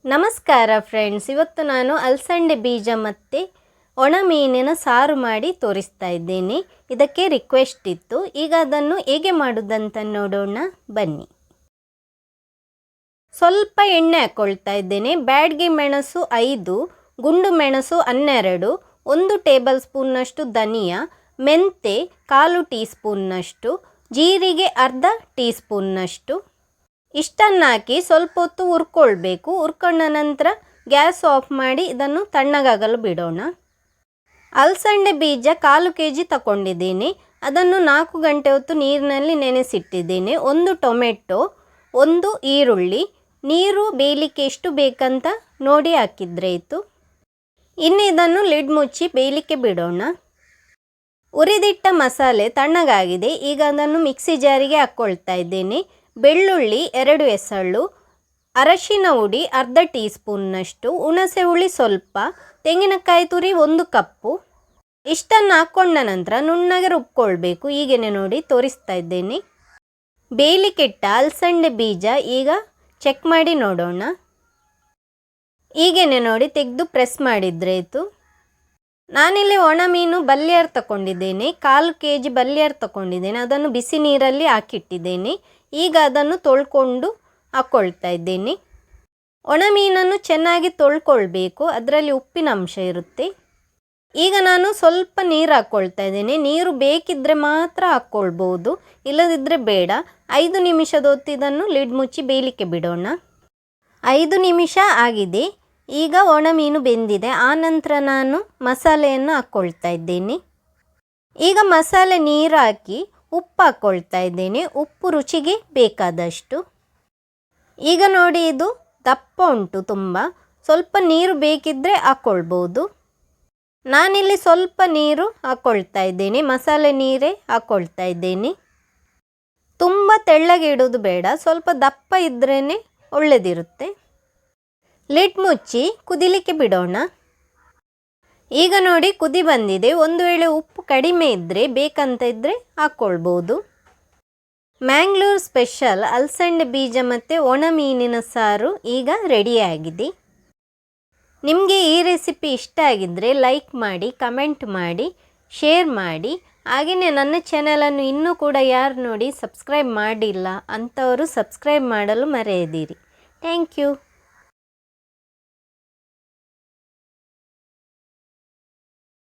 ನಮಸ್ಕಾರ ಫ್ರೆಂಡ್ಸ್, ಇವತ್ತು ನಾನು ಅಲಸಂಡೆ ಬೀಜ ಮತ್ತು ಒಣ ಮೀನಿನ ಸಾರು ಮಾಡಿ ತೋರಿಸ್ತಾ ಇದ್ದೇನೆ. ಇದಕ್ಕೆ ರಿಕ್ವೆಸ್ಟ್ ಇತ್ತು. ಈಗ ಅದನ್ನು ಹೇಗೆ ಮಾಡೋದಂತ ನೋಡೋಣ ಬನ್ನಿ. ಸ್ವಲ್ಪ ಎಣ್ಣೆ ಹಾಕ್ಕೊಳ್ತಾ ಇದ್ದೇನೆ. ಬ್ಯಾಡಗಿ ಮೆಣಸು 5, ಗುಂಡು ಮೆಣಸು 12, 1 ಟೇಬಲ್ ಸ್ಪೂನ್ನಷ್ಟು ಧನಿಯಾ, ಮೆಂತೆ 1/4 ಟೀ ಸ್ಪೂನ್ನಷ್ಟು, ಜೀರಿಗೆ 1/2 ಟೀ ಸ್ಪೂನ್ನಷ್ಟು. ಇಷ್ಟನ್ನು ಹಾಕಿ ಸ್ವಲ್ಪ ಹೊತ್ತು ಹುರ್ಕೊಳ್ಬೇಕು. ಹುರ್ಕೊಂಡ ನಂತರ ಗ್ಯಾಸ್ ಆಫ್ ಮಾಡಿ ಇದನ್ನು ತಣ್ಣಗಾಗಲು ಬಿಡೋಣ. ಅಲಸಂಡೆ ಬೀಜ 1/4 kg ತಗೊಂಡಿದ್ದೀನಿ. ಅದನ್ನು 4 ಗಂಟೆ ಹೊತ್ತು ನೀರಿನಲ್ಲಿ ನೆನೆಸಿಟ್ಟಿದ್ದೇನೆ. 1 ಟೊಮೆಟೊ, 1 ಈರುಳ್ಳಿ, ನೀರು ಬೇಯಲಿಕ್ಕೆ ಎಷ್ಟು ಬೇಕಂತ ನೋಡಿ ಹಾಕಿದ್ರೆ ಆಯಿತು. ಇನ್ನು ಇದನ್ನು ಲಿಡ್ ಮುಚ್ಚಿ ಬೇಯಲಿಕ್ಕೆ ಬಿಡೋಣ. ಹುರಿದಿಟ್ಟ ಮಸಾಲೆ ತಣ್ಣಗಾಗಿದೆ. ಈಗ ಅದನ್ನು ಮಿಕ್ಸಿ ಜಾರಿಗೆ ಹಾಕ್ಕೊಳ್ತಾ ಇದ್ದೇನೆ. ಬೆಳ್ಳುಳ್ಳಿ 2 ಎಸಳು, ಅರಶಿನ ಹುಡಿ 1/2 ಟೀ ಸ್ಪೂನ್ನಷ್ಟು, ಹುಣಸೆ ಹುಳಿ ಸ್ವಲ್ಪ, ತೆಂಗಿನಕಾಯಿ ತುರಿ 1 ಕಪ್ಪು. ಇಷ್ಟನ್ನು ಹಾಕ್ಕೊಂಡ ನಂತರ ನುಣ್ಣಗೆ ರುಬ್ಕೊಳ್ಬೇಕು. ಹೀಗೇನೆ ನೋಡಿ ತೋರಿಸ್ತಾ ಇದ್ದೇನೆ. ಬೇಯಲಿಕ್ಕಿಟ್ಟ ಅಲಸಂಡೆ ಬೀಜ ಈಗ ಚೆಕ್ ಮಾಡಿ ನೋಡೋಣ. ಹೀಗೇನೆ ನೋಡಿ ತೆಗೆದು ಪ್ರೆಸ್ ಮಾಡಿದ್ರೆ ಆಯಿತು. ನಾನಿಲ್ಲಿ ಒಣ ಮೀನು ಬಲ್ಯಾರ್ ತಗೊಂಡಿದ್ದೇನೆ. 1/4 kg ಬಲ್ಯಾರ್ ತಗೊಂಡಿದ್ದೇನೆ. ಅದನ್ನು ಬಿಸಿ ನೀರಲ್ಲಿ ಹಾಕಿಟ್ಟಿದ್ದೇನೆ. ಈಗ ಅದನ್ನು ತೊಳ್ಕೊಂಡು ಹಾಕ್ಕೊಳ್ತಾ ಇದ್ದೇನೆ. ಒಣ ಮೀನನ್ನು ಚೆನ್ನಾಗಿ ತೊಳ್ಕೊಳ್ಬೇಕು, ಅದರಲ್ಲಿ ಉಪ್ಪಿನ ಅಂಶ ಇರುತ್ತೆ. ಈಗ ನಾನು ಸ್ವಲ್ಪ ನೀರು ಹಾಕ್ಕೊಳ್ತಾ ಇದ್ದೇನೆ. ನೀರು ಬೇಕಿದ್ದರೆ ಮಾತ್ರ ಹಾಕ್ಕೊಳ್ಬೋದು, ಇಲ್ಲದಿದ್ದರೆ ಬೇಡ. 5 ನಿಮಿಷದ ಹೊತ್ತು ಇದನ್ನು ಲಿಡ್ ಮುಚ್ಚಿ ಬೇಯಲಿಕ್ಕೆ ಬಿಡೋಣ. 5 ನಿಮಿಷ ಆಗಿದೆ. ಈಗ ಒಣ ಮೀನು ಬೆಂದಿದೆ. ಆನಂತರ ನಾನು ಮಸಾಲೆಯನ್ನು ಹಾಕ್ಕೊಳ್ತಾ ಇದ್ದೇನೆ. ಈಗ ಮಸಾಲೆ ನೀರು ಹಾಕಿ ಉಪ್ಪು ಹಾಕ್ಕೊಳ್ತಾ ಇದ್ದೇನೆ. ಉಪ್ಪು ರುಚಿಗೆ ಬೇಕಾದಷ್ಟು. ಈಗ ನೋಡಿ ಇದು ದಪ್ಪ ಉಂಟು ತುಂಬ. ಸ್ವಲ್ಪ ನೀರು ಬೇಕಿದ್ದರೆ ಹಾಕ್ಕೊಳ್ಬೋದು. ನಾನಿಲ್ಲಿ ಸ್ವಲ್ಪ ನೀರು ಹಾಕ್ಕೊಳ್ತಾ ಇದ್ದೇನೆ. ಮಸಾಲೆ ನೀರೇ ಹಾಕ್ಕೊಳ್ತಾ ಇದ್ದೇನೆ. ತುಂಬ ತೆಳ್ಳಗೆ ಇಡೋದು ಬೇಡ, ಸ್ವಲ್ಪ ದಪ್ಪ ಇದ್ರೇ ಒಳ್ಳೆದಿರುತ್ತೆ. ಲಿಡ್ ಮುಚ್ಚಿ ಕುದಿಲಿಕ್ಕೆ ಬಿಡೋಣ. ಈಗ ನೋಡಿ ಕುದಿ ಬಂದಿದೆ. ಒಂದು ವೇಳೆ ಉಪ್ಪು ಕಡಿಮೆ ಇದ್ದರೆ ಬೇಕಂತ ಇದ್ದರೆ ಹಾಕ್ಕೊಳ್ಬೋದು. ಮ್ಯಾಂಗ್ಳೂರ್ ಸ್ಪೆಷಲ್ ಅಲಸಂಡೆ ಬೀಜ ಮತ್ತು ಒಣ ಮೀನಿನ ಸಾರು ಈಗ ರೆಡಿಯಾಗಿದೆ. ನಿಮಗೆ ಈ ರೆಸಿಪಿ ಇಷ್ಟ ಆಗಿದ್ದರೆ ಲೈಕ್ ಮಾಡಿ, ಕಮೆಂಟ್ ಮಾಡಿ, ಶೇರ್ ಮಾಡಿ. ಹಾಗೆಯೇ ನನ್ನ ಚಾನಲನ್ನು ಇನ್ನೂ ಕೂಡ ಯಾರು ನೋಡಿ ಸಬ್ಸ್ಕ್ರೈಬ್ ಮಾಡಿಲ್ಲ ಅಂಥವರು ಸಬ್ಸ್ಕ್ರೈಬ್ ಮಾಡಲು ಮರೆಯದಿರಿ. Thank you.